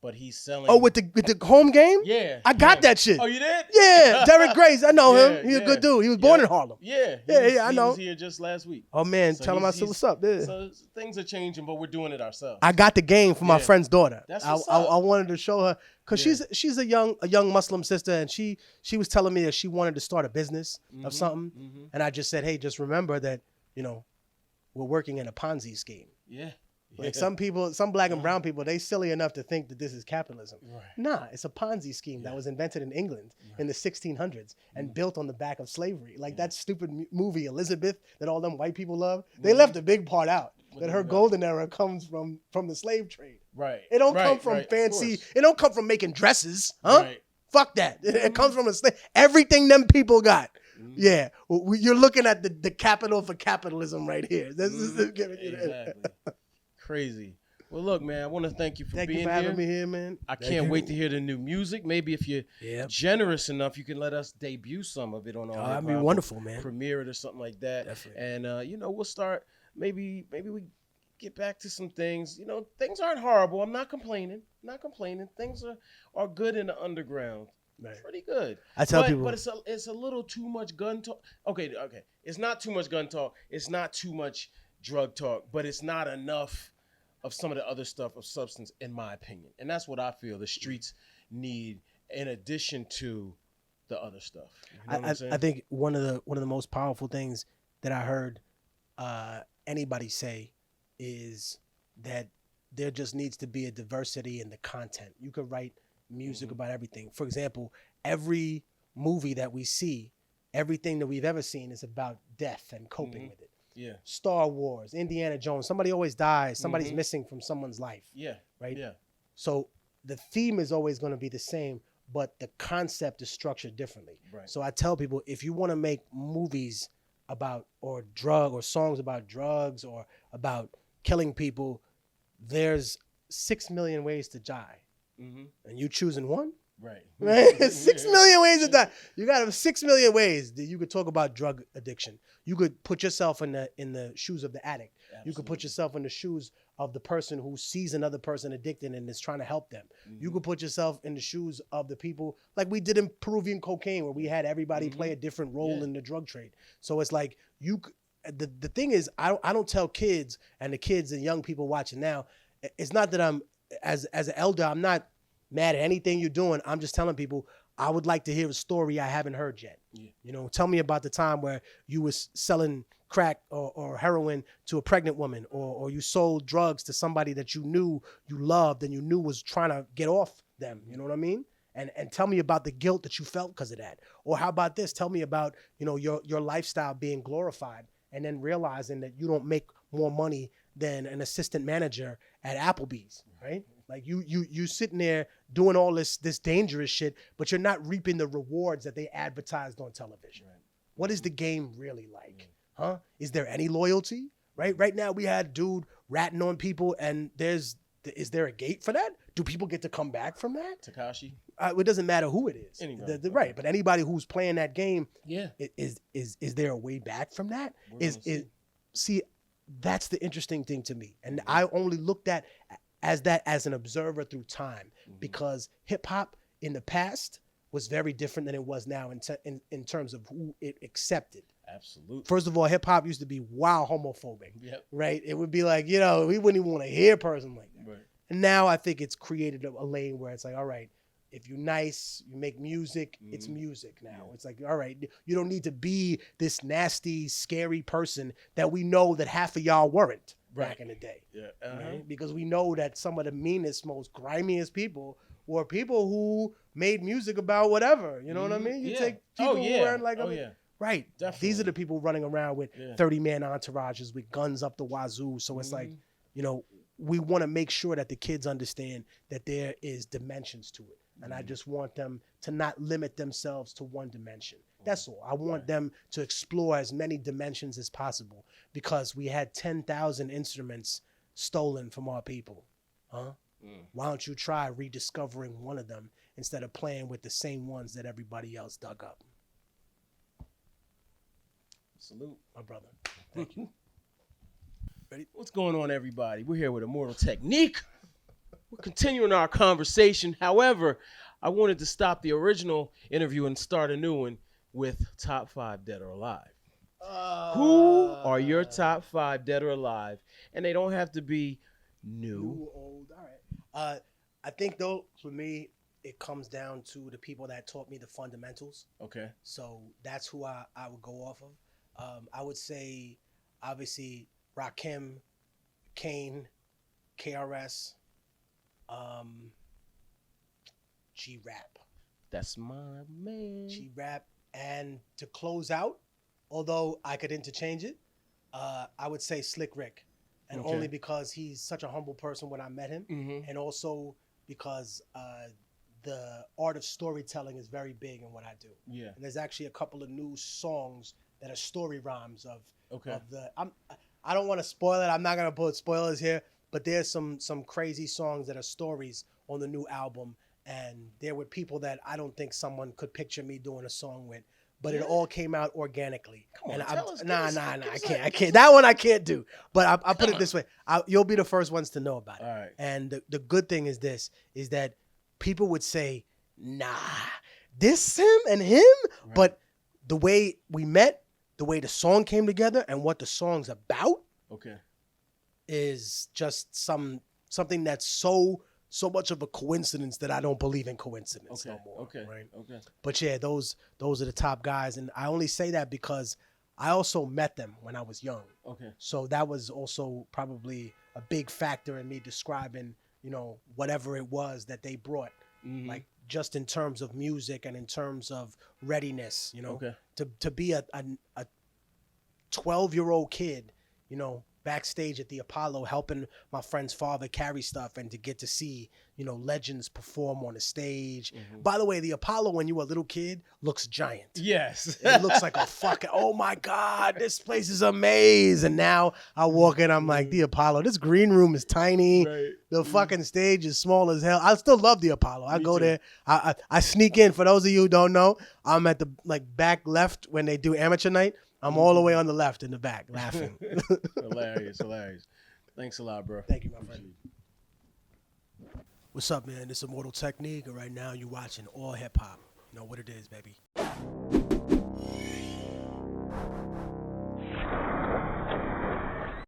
but he's selling. Oh, with the home game? Yeah. I got that shit. Oh, you did? Yeah, Derek Grace. I know Yeah, him. He's yeah. a good dude. He was born in Harlem. Yeah. I He know. was here just last week. Oh, man, So tell him I said what's up. Yeah. So things are changing, but we're doing it ourselves. I got the game for my friend's daughter. That's I what's up. I wanted to show her because she's a young Muslim sister, and she was telling me that she wanted to start a business of something, and I just said, hey, just remember that we're working in a Ponzi scheme. Yeah. Like some people, some black and brown people, they silly enough to think that this is capitalism. Right. Nah, it's a Ponzi scheme that was invented in England in the 1600s and built on the back of slavery. Like that stupid movie Elizabeth that all them white people love. They left a big part out that her golden era comes from the slave trade. Right. It don't come from fancy. It don't come from making dresses, huh? Right. Fuck that. It comes from a slave. Everything them people got. Yeah, you're looking at the capital for capitalism right here. This is giving you that. Exactly. Crazy. Well, look, man, I want to thank you for being here. Thank you for having me here, man. I can't wait to hear the new music. Maybe if you're generous enough, you can let us debut some of it on our that'd be wonderful, man. Premiere it or something like that. Definitely. And we'll start. Maybe we get back to some things. Things aren't horrible. I'm not complaining. Things are good in the underground. Right. Pretty good. I tell people, but it's a little too much gun talk. Okay. It's not too much gun talk. It's not too much drug talk. But it's not enough of some of the other stuff of substance, in my opinion. And that's what I feel the streets need, in addition to the other stuff. You know what I'm saying? I think one of the most powerful things that I heard anybody say is that there just needs to be a diversity in the content. You could write music about everything. For example, every movie that we see, everything that we've ever seen is about death and coping with it. Yeah. Star Wars, Indiana Jones, somebody always dies, somebody's missing from someone's life. Yeah. Right? Yeah. So the theme is always going to be the same, but the concept is structured differently. Right. So I tell people, if you want to make movies about or songs about drugs or about killing people, there's 6 million ways to die. And you choosing one? Right? 6 million ways to die. You got 6 million ways that you could talk about drug addiction. You could put yourself in the shoes of the addict. Absolutely. You could put yourself in the shoes of the person who sees another person addicted and is trying to help them. You could put yourself in the shoes of the people like we did in Peruvian cocaine, where we had everybody play a different role in the drug trade. So it's like the thing is, I don't tell kids and the kids and young people watching now, it's not that I'm as an elder, I'm not mad at anything you're doing. I'm just telling people I would like to hear a story I haven't heard yet. Yeah. Tell me about the time where you was selling crack or heroin to a pregnant woman, or you sold drugs to somebody that you knew you loved and you knew was trying to get off them. You know what I mean? And tell me about the guilt that you felt because of that. Or how about this? Tell me about your lifestyle being glorified and then realizing that you don't make more money than an assistant manager at Applebee's, right? Like you sitting there doing all this dangerous shit, but you're not reaping the rewards that they advertised on television. Right. What is the game really like? Huh? Is there any loyalty? Right now we had a dude ratting on people, and is there a gate for that? Do people get to come back from that? Takashi? It doesn't matter who it is. Anybody. Right, but anybody who's playing that game, yeah, is there a way back from that? See, that's the interesting thing to me, and I only looked at as an observer through time, because hip hop in the past was very different than it was now in terms of who it accepted. Absolutely. First of all, hip hop used to be wild homophobic, yep. Right? It would be like, we wouldn't even want to hear a person like that. Right. And now I think it's created a lane where it's like, all right, if you're nice, you make music, it's music now. Yeah. It's like, all right, you don't need to be this nasty, scary person that we know that half of y'all weren't. Back in the day. Yeah. Right? Because we know that some of the meanest, most grimiest people were people who made music about whatever. You know what I mean? You take people who weren't like, right. Definitely. These are the people running around with 30-man entourages with guns up the wazoo. So it's like, we want to make sure that the kids understand that there is dimensions to it. And I just want them to not limit themselves to one dimension. That's all. I want them to explore as many dimensions as possible, because we had 10,000 instruments stolen from our people. Huh? Why don't you try rediscovering one of them instead of playing with the same ones that everybody else dug up? Salute, my brother. Thank you. Ready? What's going on, everybody? We're here with Immortal Technique. we're continuing our conversation. However, I wanted to stop the original interview and start a new one with top 5 dead or alive. Who are your top 5 dead or alive? And they don't have to be new. Old. All right. I think though for me, it comes down to the people that taught me the fundamentals. Okay. So that's who I would go off of. I would say, obviously, Rakim, Kane, KRS, G-Rap. That's my man. G-Rap. And to close out, although I could interchange it, I would say Slick Rick. And Okay. only because he's such a humble person when I met him. Mm-hmm. And also because the art of storytelling is very big in what I do. Yeah. And there's actually a couple of new songs that are story rhymes of the. I don't want to spoil it. I'm not gonna put spoilers here, but there's some crazy songs that are stories on the new album, and there were people that I don't think someone could picture me doing a song with. But it all came out organically. Come on, and tell us. I can't. That one I can't do. But I put it this way: you'll be the first ones to know about it. All right. And the good thing is that people would say, "Nah, this him and him." Right. But the way we met, the way the song came together, and what the song's about, Okay. is just something that's so much of a coincidence that I don't believe in coincidence no more. Okay. Right? Okay. But yeah, those are the top guys, and I only say that because I also met them when I was young. Okay. So that was also probably a big factor in me describing, whatever it was that they brought, Mm-hmm. like just in terms of music and in terms of readiness, Okay. to be a 12-year-old kid, backstage at the Apollo helping my friend's father carry stuff, and to get to see, legends perform on the stage. Mm-hmm. By the way, the Apollo when you were a little kid looks giant. Yes. It looks like a fucking, oh my God, this place is amazing. And now I walk in, I'm like, the Apollo, this green room is tiny. Right. The fucking stage is small as hell. I still love the Apollo. I Me go too. there. I sneak in. For those of you who don't know, I'm at the back left when they do amateur night. I'm all the way on the left in the back laughing. Hilarious. Thanks a lot, bro. Thank you, my friend. What's up, man? This is Immortal Technique, and right now you're watching all hip hop. You know what it is, baby.